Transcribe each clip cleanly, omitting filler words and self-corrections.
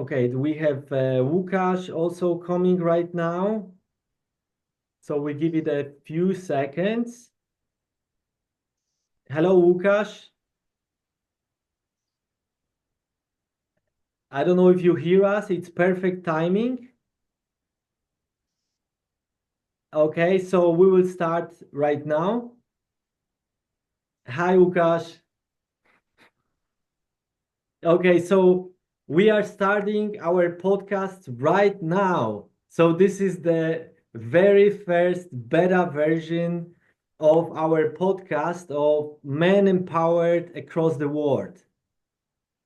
Okay, we have Łukasz also coming right now. So we give it a few seconds. Hello, Łukasz. I don't know if you hear us. It's perfect timing. Okay, so we will start right now. Hi, Łukasz. Okay, so we are starting our podcast right now. So this is the very first beta version of our podcast of Men Empowered Across the World.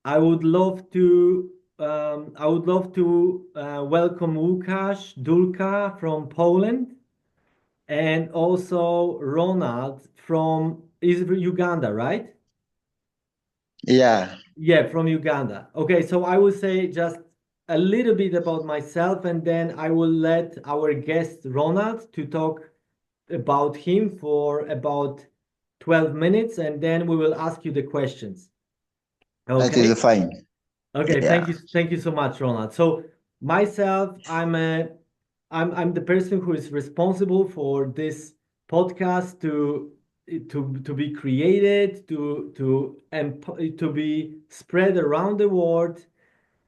I would love to welcome Łukasz Dulka from Poland and also Ronald from Uganda, right? Yeah. Yeah, from Uganda. Okay, so I will say just a little bit about myself, and then I will let our guest Ronald to talk about him for about 12 minutes, and then we will ask you the questions. That is Okay. fine. Okay, Yeah. thank you so much, Ronald. So myself, I'm the person who is responsible for this podcast to be created, to be spread around the world,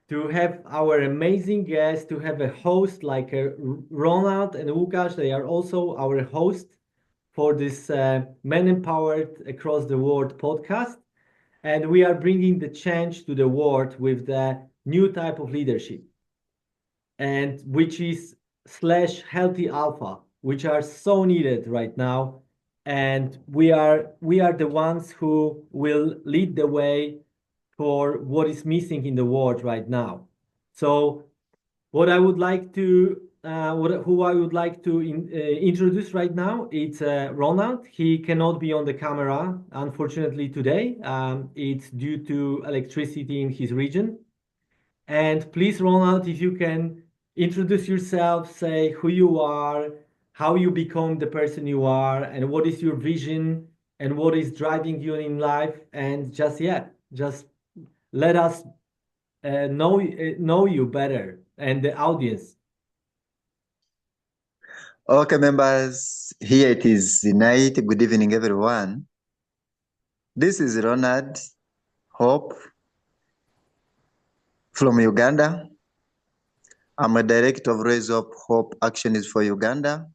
to have our amazing guests, to have a host like Ronald and Łukasz. They are also our host for this Men Empowered Across the World podcast. And we are bringing the change to the world with the new type of leadership, and which is slash healthy alpha, which are so needed right now. And we are the ones who will lead the way for what is missing in the world right now. So what I would like to who I would like to introduce right now, it's Ronald. He cannot be on the camera, unfortunately, today. It's due to electricity in his region. And please, Ronald, if you can introduce yourself, say who you are, how you become the person you are, and what is your vision, and what is driving you in life, and just let us know you better and the audience. Okay, members. Here it is night. Good evening, everyone. This is Ronald Hope from Uganda. I'm a director of Raise Up Hope Actions for Uganda.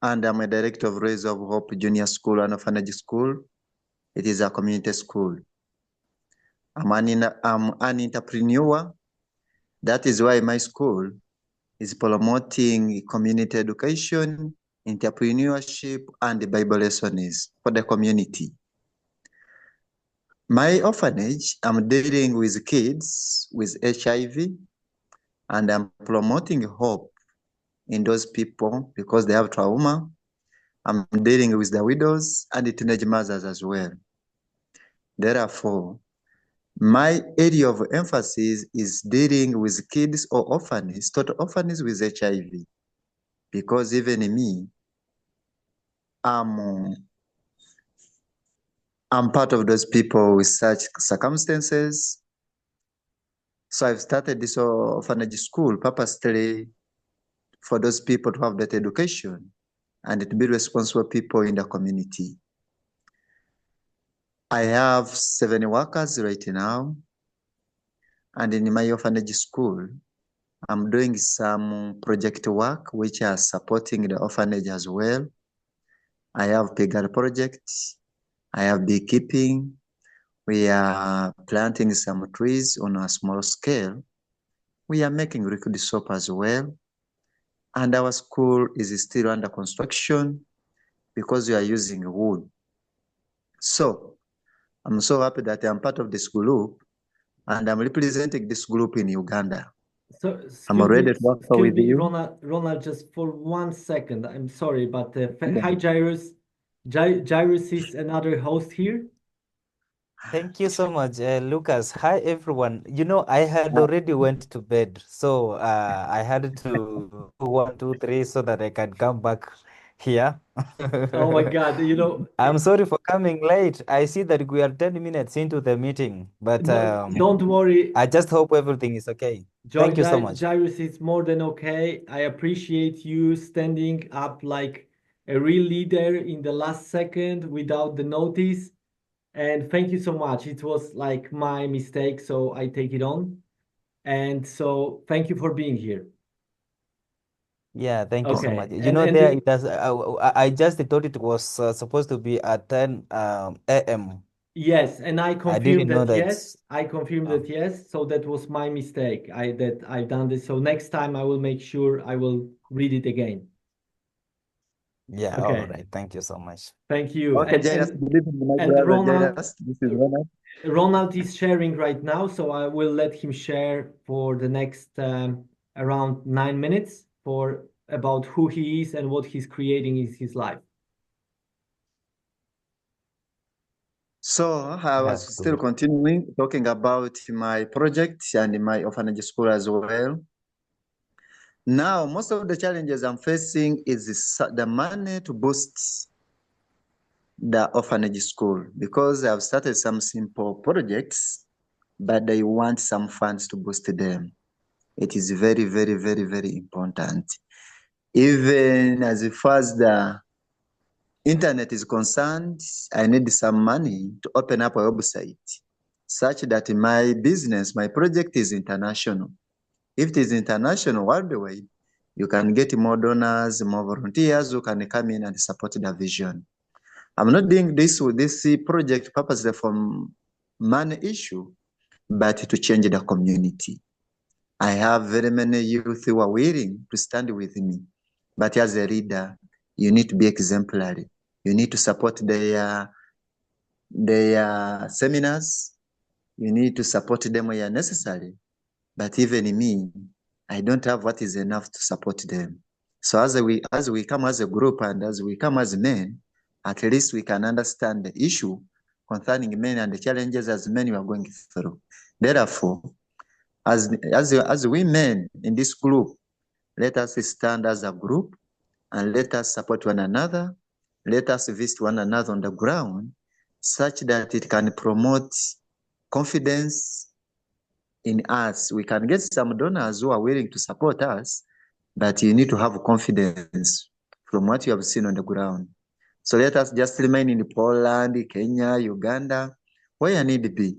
And I'm a director of Raise Up Hope Junior School and Orphanage School. It is a community school. I'm an entrepreneur. That is why my school is promoting community education, entrepreneurship, and the Bible lessons for the community. My orphanage, I'm dealing with kids with HIV, and I'm promoting hope in those people because they have trauma. I'm dealing with the widows and the teenage mothers as well. Therefore, my area of emphasis is dealing with kids or orphans, total orphans with HIV, because even me, I'm part of those people with such circumstances. So I've started this orphanage school purposely for those people to have that education and to be responsible people in the community. I have 7 workers right now. And in my orphanage school, I'm doing some project work which are supporting the orphanage as well. I have piggery projects. I have beekeeping. We are planting some trees on a small scale. We are making liquid soap as well. And our school is still under construction because we are using wood. So I'm so happy that I'm part of this group and I'm representing this group in Uganda. So I'm already working with you. Ronald, just for 1 second. I'm sorry, but hi, Jairus. Jairus is another host here. Thank you so much, Lucas. Hi, everyone. You know, I had already went to bed, so I had to do 1, 2, 3 so that I can come back Yeah. Oh my God, you know, I'm sorry for coming late. I see that we are 10 minutes into the meeting, but no, don't worry. I just hope everything is okay. Thank you so much. Jairus, it's more than okay. I appreciate you standing up like a real leader in the last second without the notice. And thank you so much. It was like my mistake, so I take it on. And so thank you for being here. Yeah, thank you so much. Okay. You know, And there the, it does. I just thought it was supposed to be at 10 a.m. yes, and I I confirm didn't know that that. yes. I confirm Uh, that yes. So that was my mistake. I've done this. So next time I will make sure I will read it again. yeah, all Okay. right. Thank you so much. Thank you. Okay, Jairus, good evening, my And brother Jairus. This is Ronald. Ronald is sharing right now, so I will let him share for the next around 9 minutes for about who he is and what he's creating in his life. So I was That's still good. continuing talking about my project and my orphanage school as well. Now, most of the challenges I'm facing is the money to boost the orphanage school because I've started some simple projects, but they want some funds to boost them. It is very, very, very, very important. Even as far as the internet is concerned, I need some money to open up a website such that my business, my project is international. If it is international worldwide, you can get more donors, more volunteers who can come in and support the vision. I'm not doing this with this project purposely from money issue, but to change the community. I have very many youth who are willing to stand with me. But as a leader, you need to be exemplary. You need to support their seminars. You need to support them where necessary. But even me, I don't have what is enough to support them. So as we come as a group and as we come as men, at least we can understand the issue concerning men and the challenges as men we are going through. Therefore, as we men in this group, let us stand as a group and let us support one another. Let us visit one another on the ground such that it can promote confidence in us. We can get some donors who are willing to support us, but you need to have confidence from what you have seen on the ground. So let us just remain in Poland, Kenya, Uganda, where need be.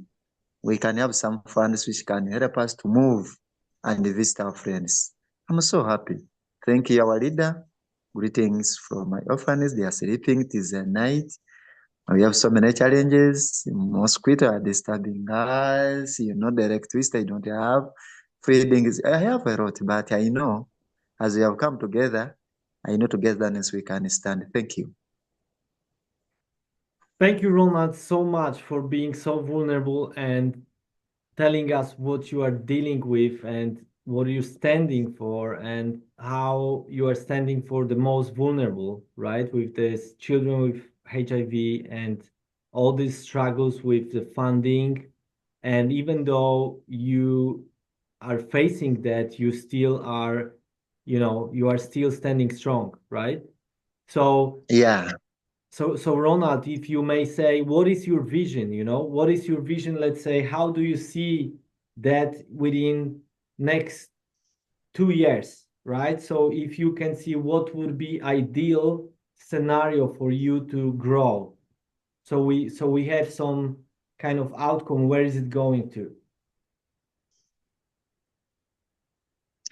We can have some funds which can help us to move and visit our friends. I'm so happy. Thank you, our leader. Greetings from my orphans. They are sleeping. It is a night. We have so many challenges. Mosquito are disturbing us. You know, the electricity I don't have. Feeding is, I have a lot, but I know as we have come together, I know togetherness we can stand. Thank you. Thank you, Ronald, so much for being so vulnerable and telling us what you are dealing with and what you're standing for and how you are standing for the most vulnerable, right? With these children with HIV and all these struggles with the funding. And even though you are facing that, you still are, you are still standing strong, right? So Yeah. so Ronald, if you may say, what is your vision? What is your vision? Let's say, how do you see that within next 2 years, right? So if you can see what would be ideal scenario for you to grow, so we have some kind of outcome. Where is it going to?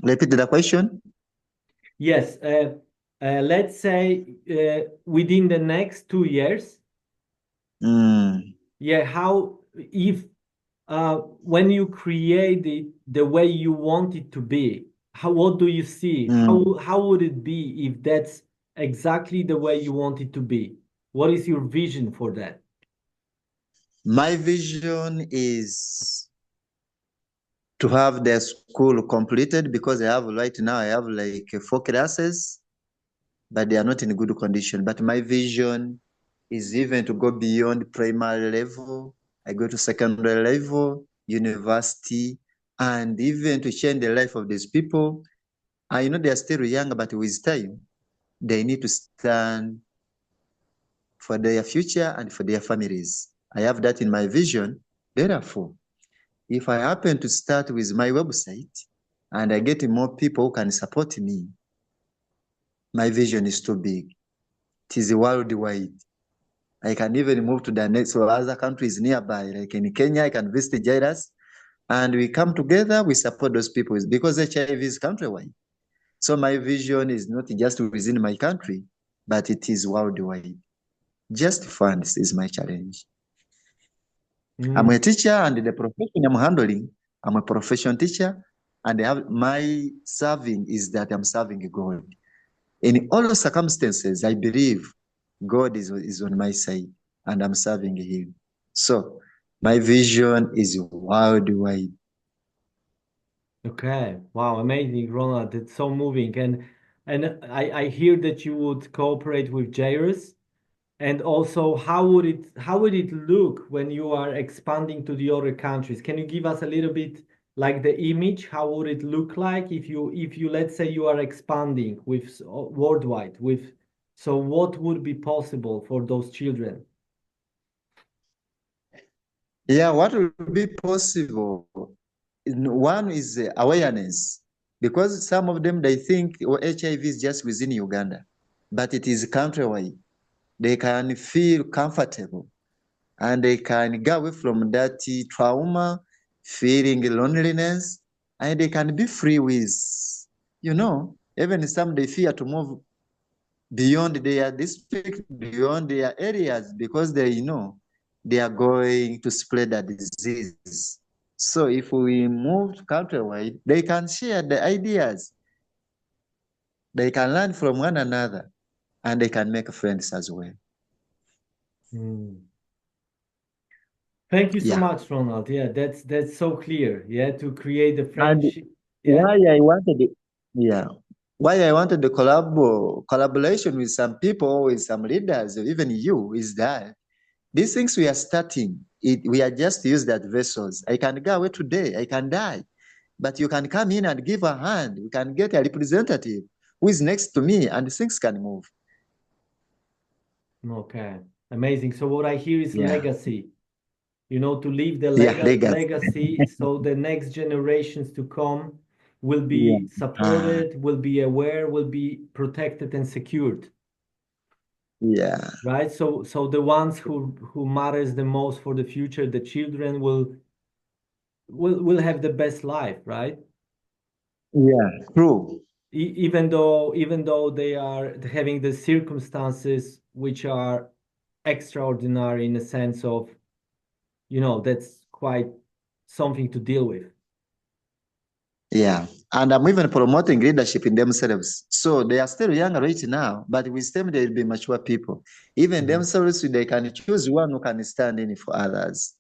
Repeat the question. Yes, let's say within the next 2 years. Yeah, how if when you create it the way you want it to be, what do you see? How would it be if that's exactly the way you want it to be? What is your vision for that? My vision is to have the school completed because right now I have like 4 classes, but they are not in good condition. But my vision is even to go beyond primary level. I go to secondary level, university, and even to change the life of these people. I know they are still young, but with time, they need to stand for their future and for their families. I have that in my vision. Therefore, if I happen to start with my website and I get more people who can support me, my vision is too big. It is worldwide. I can even move to the next or other countries nearby, like in Kenya, I can visit Jairus, and we come together, we support those people because HIV is countrywide. So my vision is not just within my country, but it is worldwide. Just funds is my challenge. I'm a teacher, and the profession I'm handling, I'm a professional teacher, and my serving is that I'm serving God. In all circumstances, I believe God is on my side, and I'm serving Him. So my vision is worldwide. Okay. Wow, amazing, Ronald. It's so moving. And I hear that you would cooperate with Jairus. And also, how would it look when you are expanding to the other countries? Can you give us a little bit like the image? How would it look like if you let's say you are expanding with worldwide with so what would be possible for those children? Yeah, what will be possible? One is awareness, because some of them, they think HIV is just within Uganda, but it is countrywide. They can feel comfortable and they can go away from that trauma, feeling loneliness, and they can be free with, even some they fear to move beyond their district, beyond their areas, because they know they are going to spread the disease. So if we move countrywide, they can share the ideas, they can learn from one another, and they can make friends as well. Thank you so Yeah. much, Ronald. Yeah, that's so clear. Yeah, to create the And friendship. Yeah. why I wanted it, yeah, why I wanted the collaboration with some people, with some leaders, even you, is that these things we are starting, we are just used as vessels. I can go away today, I can die, but you can come in and give a hand. You can get a representative who is next to me, and things can move. Okay. Amazing. So what I hear is Yeah, legacy. To leave the yeah, legacy. legacy so the next generations to come will Yeah, be supported, will be aware, will be protected and secured, yeah, right? So the ones who matters the most for the future, the children will have the best life, right? yeah, true. Even though they are having the circumstances which are extraordinary in the sense of, that's quite something to deal with. Yeah. And I'm even promoting leadership in themselves. So they are still young right now, but with them, they'll be mature people. Even themselves, they can choose one who can stand in for others.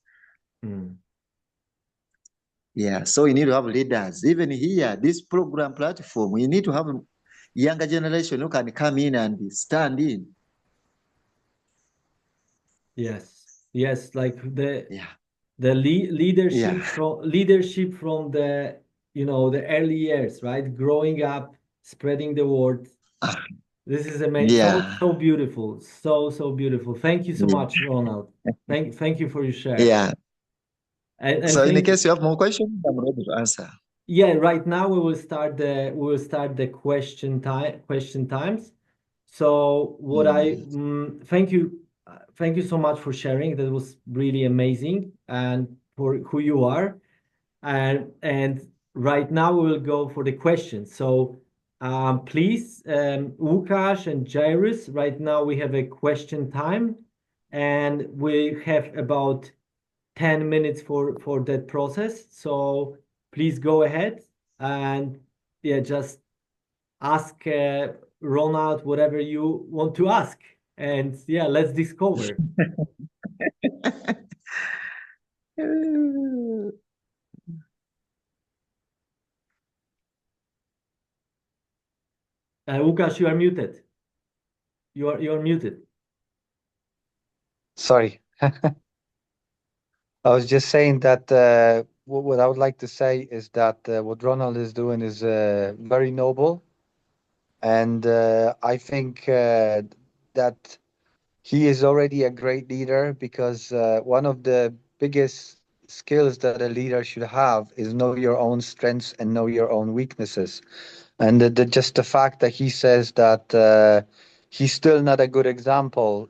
Yeah. So we need to have leaders. Even here, this program platform, we need to have younger generation who can come in and stand in. Yes, like the Yeah. leadership Yeah. from the early years, right? Growing up, spreading the word. This is amazing. Yeah. So beautiful. So beautiful. Thank you so Yeah. much, Ronald. Thank you for your share. Yeah. And So in thank case you have more questions, I'm ready to answer. Yeah, right now we will start the question times. So thank you so much for sharing. That was really amazing and for who you are. And right now we will go for the questions. So please, Łukasz and Jairus, right now we have a question time, and we have about 10 minutes for that process. So please go ahead and yeah, just ask Ronald whatever you want to ask. And yeah, let's discover. Łukasz, you are muted. You are muted. Sorry. I was just saying that what I would like to say is that what Ronald is doing is very noble, And I think that he is already a great leader because one of the biggest skills that a leader should have is know your own strengths and know your own weaknesses. And just the fact that he says that he's still not a good example,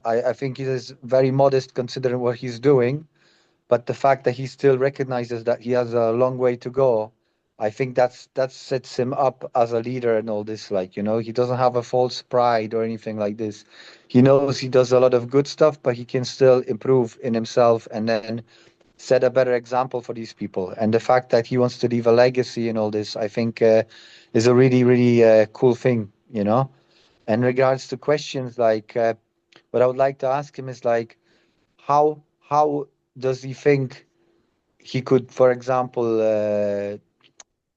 I think he is very modest considering what he's doing. But the fact that he still recognizes that he has a long way to go, I think that sets him up as a leader and all this. Like, he doesn't have a false pride or anything like this. He knows he does a lot of good stuff, but he can still improve in himself and then set a better example for these people. And the fact that he wants to leave a legacy and all this, I think, is a really, really cool thing. In regards to questions, like what I would like to ask him is like, how does he think he could, for example,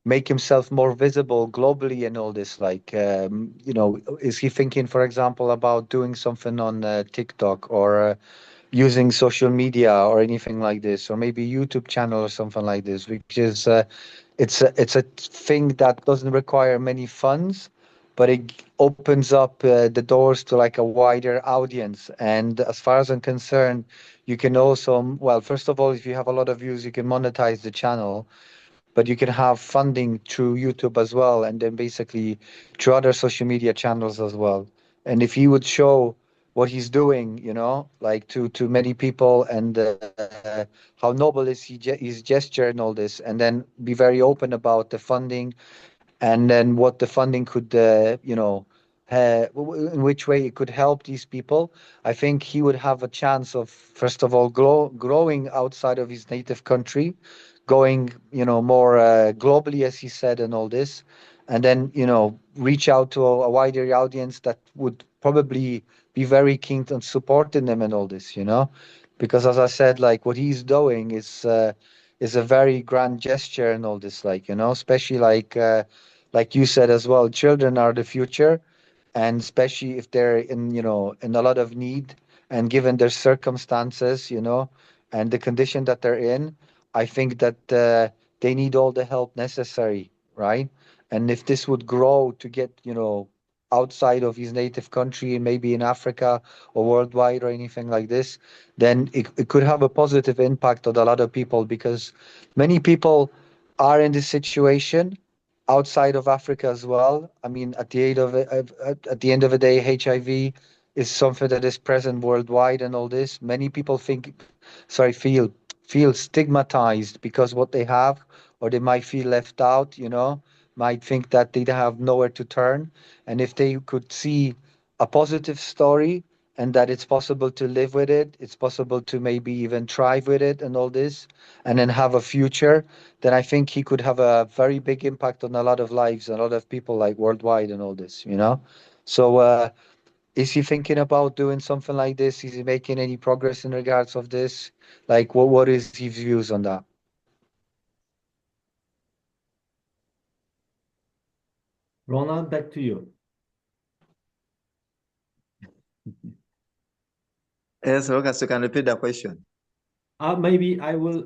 make himself more visible globally and all this? Like, is he thinking, for example, about doing something on TikTok or using social media or anything like this, or maybe YouTube channel or something like this, which is it's a thing that doesn't require many funds, but it opens up the doors to like a wider audience. And as far as I'm concerned, you can also, well, first of all, if you have a lot of views, you can monetize the channel, but you can have funding through YouTube as well, and then basically through other social media channels as well. And if he would show what he's doing, like to many people, and how noble is his gesture and all this, and then be very open about the funding, and then what the funding could, in which way it could help these people. I think he would have a chance of, first of all, growing outside of his native country, going, more globally, as he said, and all this, and then, reach out to a wider audience that would probably be very keen on supporting them and all this. Because as I said, like what he's doing is a very grand gesture and all this, like, especially like you said as well, children are the future, and especially if they're in a lot of need, and given their circumstances, and the condition that they're in, I think that they need all the help necessary, right? And if this would grow to get, outside of his native country, and maybe in Africa or worldwide or anything like this, then it could have a positive impact on a lot of people, because many people are in this situation outside of Africa as well. I mean, at the end of the day, HIV is something that is present worldwide and all this. Many people feel stigmatized because what they have, or they might feel left out, might think that they have nowhere to turn. And if they could see a positive story, and that it's possible to live with it, it's possible to maybe even thrive with it and all this, and then have a future, then I think he could have a very big impact on a lot of lives and a lot of people, like worldwide and all this. So is he thinking about doing something like this? Is he making any progress in regards of this? Like, what is his views on that? Ronald, back to you. Yes, Lucas, you can repeat the question. Maybe I will.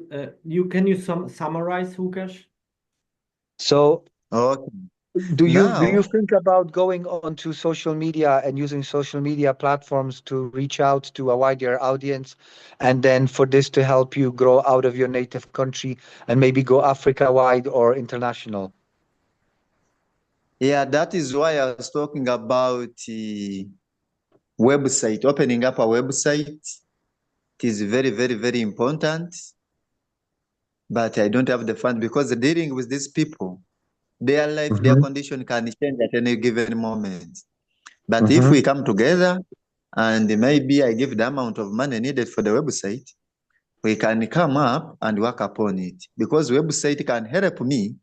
Can you summarize, Łukasz? So Okay. do you Now, think about going onto social media and using social media platforms to reach out to a wider audience, and then for this to help you grow out of your native country and maybe go Africa wide or international? yeah, that is why I was talking about website, opening up a website. It is very, very, very important. But I don't have the fund, because dealing with these people, their life, their condition can change at any given moment. But if we come together, and maybe I give the amount of money needed for the website, we can come up and work upon it. Because website can help me,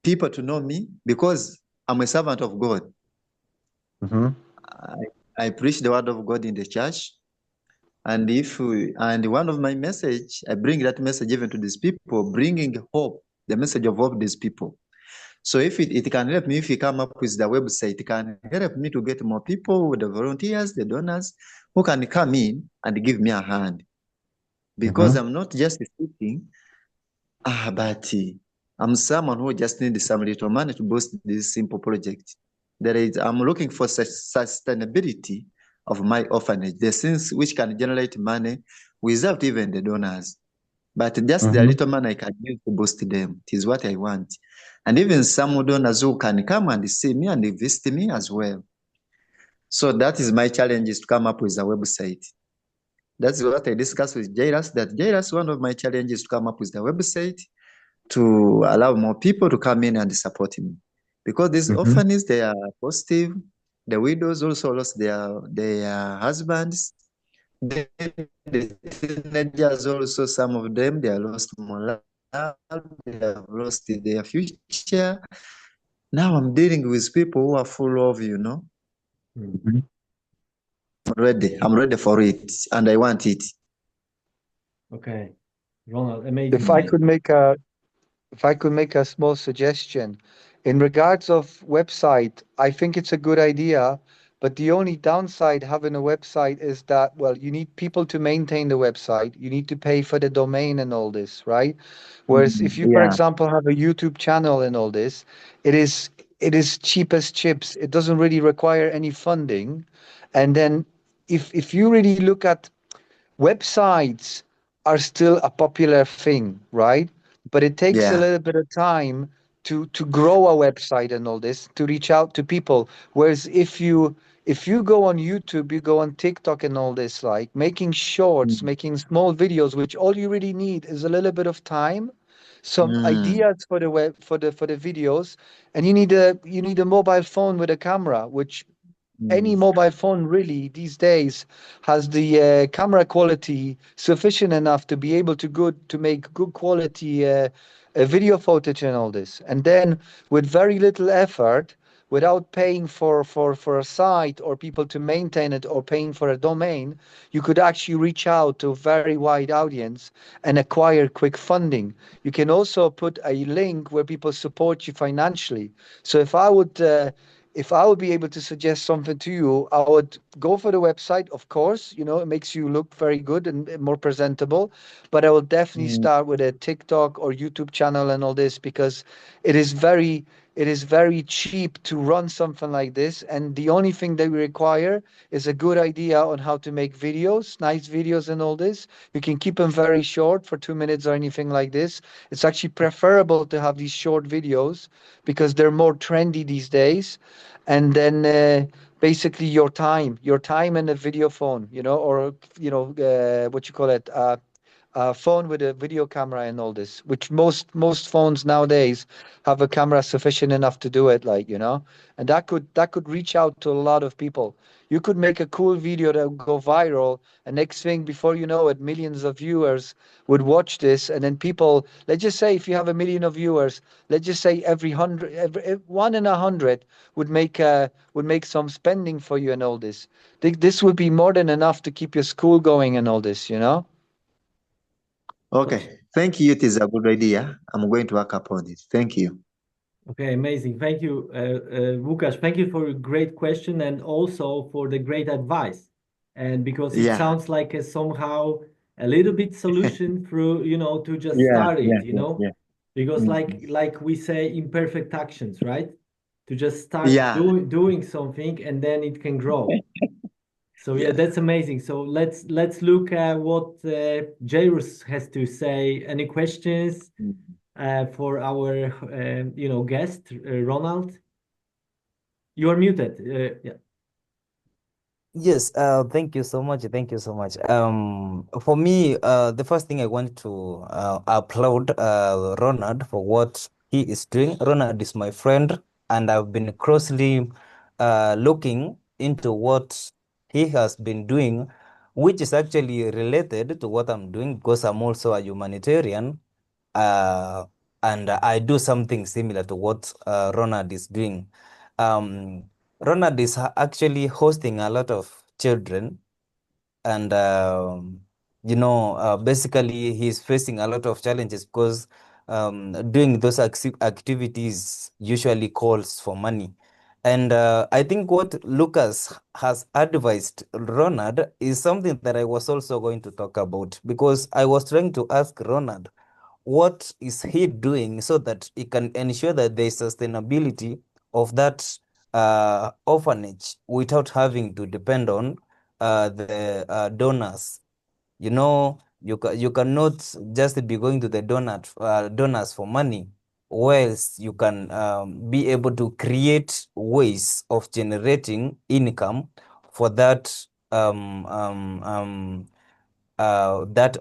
people to know me, because I'm a servant of God. I preach the word of God in the church. And one of my message, I bring that message even to these people, bringing hope, the message of hope to these people. So if it can help me, if you come up with the website, it can help me to get more people, the volunteers, the donors, who can come in and give me a hand. Because I'm not just speaking, but I'm someone who just needs some little money to boost this simple project. I'm looking for sustainability of my orphanage, the things which can generate money without even the donors. But just the little money I can use to boost them. It is what I want. And even some donors who can come and see me and invest in me as well. So that is my challenge, is to come up with a website. That's what I discussed with Jairus, that Jairus, one of my challenges is to come up with a website to allow more people to come in and support me. Because these orphans, they are positive. The widows also lost their husbands. The teenagers also, some of them, they are lost morale, they have lost their future. Now I'm dealing with people who are full of, I'm ready for it, and I want it. Okay, Ronald, amazing. If I could make a small suggestion in regards of website, I think it's a good idea, but the only downside having a website is that, well, you need people to maintain the website. You need to pay for the domain and all this, right? Whereas if you, for example, have a YouTube channel and all this, it is cheap as chips. It doesn't really require any funding. And then if you really look at websites are still a popular thing, right? But it takes a little bit of time to grow a website and all this, to reach out to people. Whereas if you go on YouTube, you go on TikTok and all this, like making shorts, making small videos, which all you really need is a little bit of time, some ideas for the web for the videos, and you need a mobile phone with a camera, which any mobile phone really these days has the camera quality sufficient enough to be able to make good quality video footage and all this. And then with very little effort, without paying for a site or people to maintain it or paying for a domain, you could actually reach out to a very wide audience and acquire quick funding. You can also put a link where people support you financially. So if I would be able to suggest something to you, I would go for the website, of course. It makes you look very good and more presentable. But I will definitely start with a TikTok or YouTube channel and all this, because it is very cheap to run something like this. And the only thing that we require is a good idea on how to make videos, nice videos and all this. You can keep them very short, for 2 minutes or anything like this. It's actually preferable to have these short videos because they're more trendy these days. And then basically your time and a video phone, or what you call it, phone with a video camera and all this, which most phones nowadays have a camera sufficient enough to do it, and that could reach out to a lot of people. You could make a cool video that would go viral, and next thing, before you know it, millions of viewers would watch this. And then people, let's just say, if you have 1 million of viewers, let's just say every 1 in 100 would make some spending for you and all this. This would be more than enough to keep your school going and all this. Okay, thank you. It is a good idea. I'm going to work upon it. Thank you. Okay, amazing. Thank you, Łukasz. Thank you for a great question and also for the great advice. And because it sounds like somehow a little bit solution through, to just start it, because like we say, imperfect actions, right? To just start doing something and then it can grow. So that's amazing. So let's look at what Jairus has to say. Any questions for our guest, Ronald? You are muted. Yeah. Yes, thank you so much. Thank you so much. For me, the first thing I want to applaud Ronald for what he is doing. Ronald is my friend, and I've been closely looking into what he has been doing, which is actually related to what I'm doing, because I'm also a humanitarian, and I do something similar to what Ronald is doing. Ronald is actually hosting a lot of children, and basically he's facing a lot of challenges because doing those activities usually calls for money. And I think what Lucas has advised Ronald is something that I was also going to talk about, because I was trying to ask Ronald, what is he doing so that he can ensure that there is sustainability of that orphanage without having to depend on the donors. You know, you cannot just be going to the donors for money, whilst you can be able to create ways of generating income for that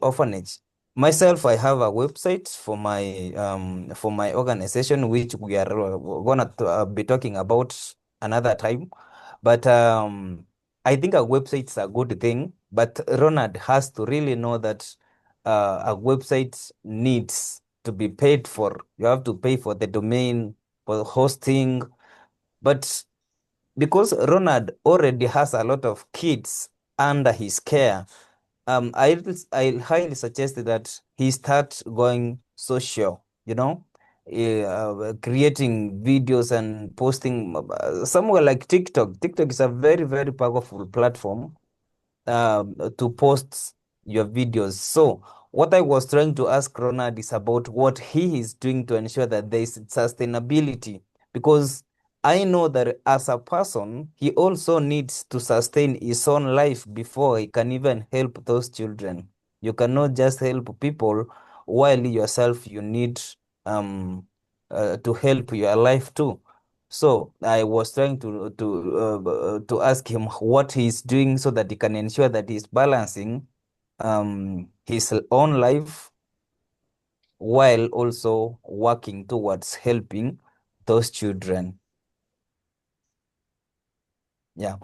orphanage. Myself, I have a website for my organization, which we are gonna be talking about another time. But I think a website's a good thing, but Ronald has to really know that a website needs to be paid for. You have to pay for the domain, for hosting, but because Ronald already has a lot of kids under his care, I highly suggest that he start going social, creating videos and posting somewhere like TikTok. TikTok is a very, very powerful platform to post your videos. So what I was trying to ask Ronald is about what he is doing to ensure that there is sustainability, because I know that as a person, he also needs to sustain his own life before he can even help those children. You cannot just help people while yourself you need to help your life too. So I was trying to ask him what he's doing so that he can ensure that he's balancing his own life while also working towards helping those children. Yeah.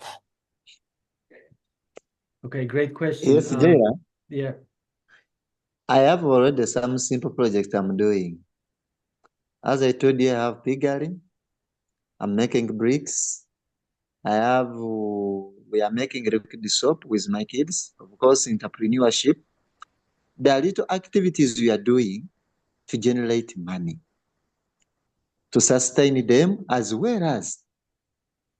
Okay, great question. Yes, Jaya, Yeah. I have already some simple projects I'm doing. As I told you, I have piggery. I'm making bricks. We are making liquid soap with my kids. Of course, entrepreneurship. There are little activities we are doing to generate money, to sustain them, as well as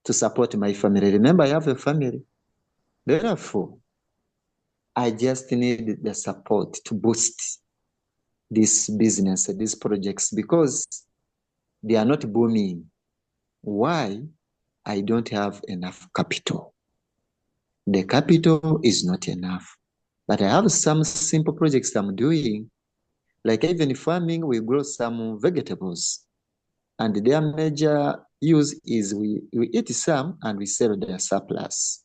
to support my family. Remember, I have a family. Therefore, I just need the support to boost this business, these projects, because they are not booming. Why? I don't have enough capital. The capital is not enough. But I have some simple projects I'm doing, like even farming, we grow some vegetables. And their major use is we eat some and we sell their surplus.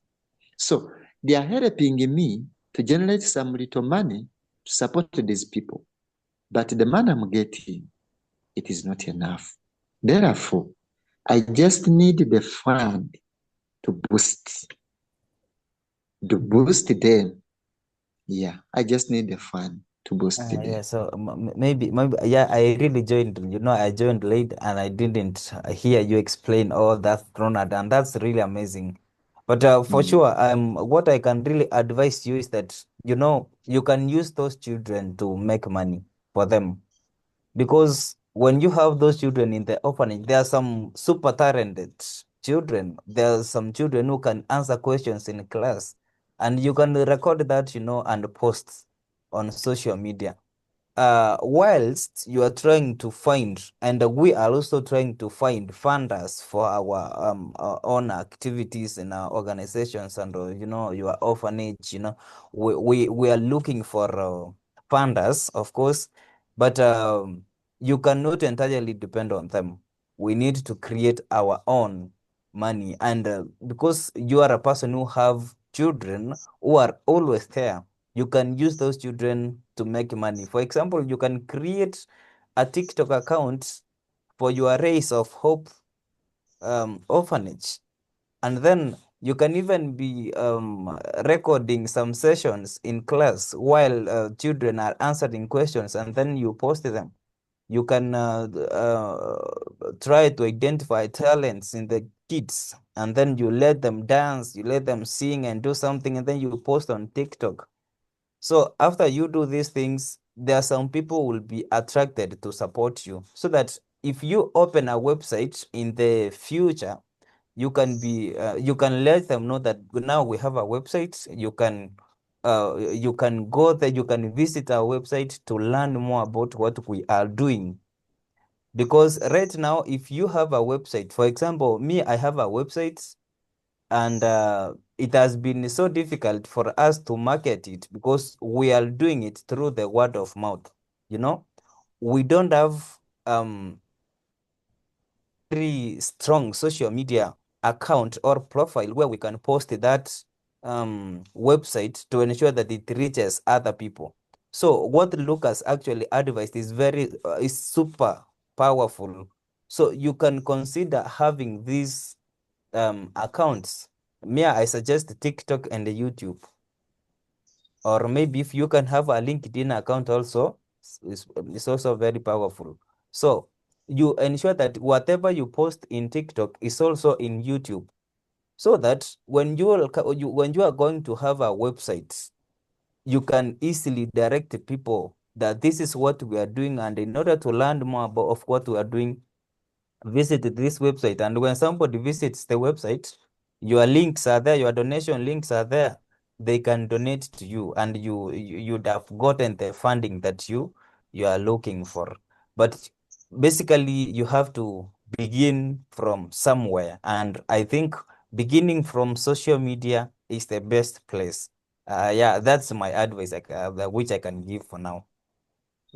So they are helping me to generate some little money to support these people. But the money I'm getting, it is not enough. Therefore, I just need the fund to boost them. Yeah, I just need the fund to boost them. Yeah, so maybe, yeah, I really joined, I joined late and I didn't hear you explain all that, Ronald, and that's really amazing. But for sure, what I can really advise you is that, you can use those children to make money for them. Because when you have those children in the orphanage, there are some super talented children. There are some children who can answer questions in class, and you can record that, and post on social media. Whilst you are trying to find, and we are also trying to find funders for our own activities in our organizations and your orphanage. We are looking for funders, of course, but you cannot entirely depend on them. We need to create our own money, and because you are a person who have children who are always there, you can use those children to make money. For example, you can create a TikTok account for your Race of Hope orphanage, and then you can even be recording some sessions in class while children are answering questions, and then you post them. You can try to identify talents in the kids, and then you let them dance, you let them sing and do something, and then you post on TikTok. So after you do these things, there are some people who will be attracted to support you, so that if you open a website in the future, you can let them know that now we have a website. You can you can go there, you can visit our website to learn more about what we are doing. Because right now, if you have a website, for example, me, I have a website, and it has been so difficult for us to market it because we are doing it through the word of mouth. You know, we don't have very strong social media account or profile where we can post that website to ensure that it reaches other people. So what Lucas actually advised is is super powerful. So you can consider having these accounts. Me, I suggest TikTok and YouTube. Or maybe if you can have a LinkedIn account also, it's also very powerful. So you ensure that whatever you post in TikTok is also in YouTube, so that when when you are going to have a website, you can easily direct people that this is what we are doing, and in order to learn more about of what we are doing, visit this website. And when somebody visits the website, your links are there, your donation links are there. They can donate to you, and you'd have gotten the funding that you are looking for. But basically, you have to begin from somewhere, and I think beginning from social media is the best place. Yeah, that's my advice, which I can give for now.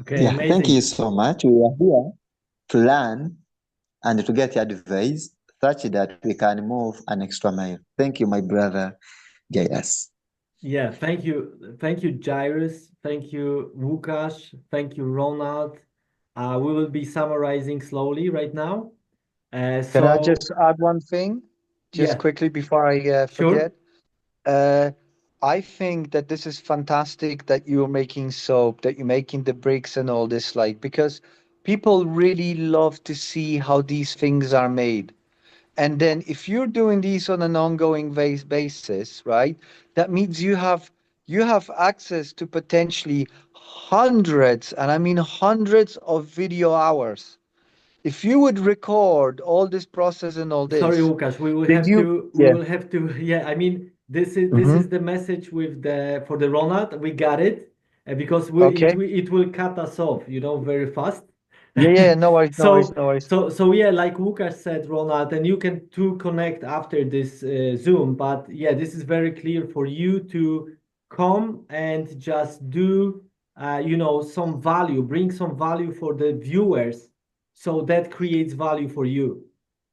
Okay, Yeah, thank you amazing. so much. We are here to learn and to get advice such that we can move an extra mile. Thank you, my brother Jairus. Yeah, thank you. Thank you, Jairus. Thank you, Łukasz. Thank you, Ronald. We will be summarizing slowly right now. Can I So, just add one thing, just yeah, quickly before I sure. forget? Uh, I think that this is fantastic that you're making soap, that you're making the bricks and all this, like, because people really love to see how these things are made. And then if you're doing these on an ongoing basis, right, that means you have access to potentially hundreds, and I mean hundreds of video hours. If you would record all this process and all Sorry, this, Łukasz, we will did have you? to, Yeah. yeah, I mean, this Mm-hmm. is the message with the for the Ronald. We got it, because Okay. it will cut us off, very fast. Yeah, yeah, no worries, no worries, So no worries. yeah, like Łukasz said, Ronald, and you can too connect after this Zoom. But yeah, this is very clear for you to come and just do, some value, bring some value for the viewers, so that creates value for you,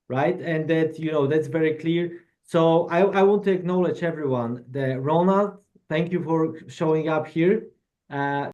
right? And that, that's very clear. So I want to acknowledge everyone. The Ronald, thank you for showing up here.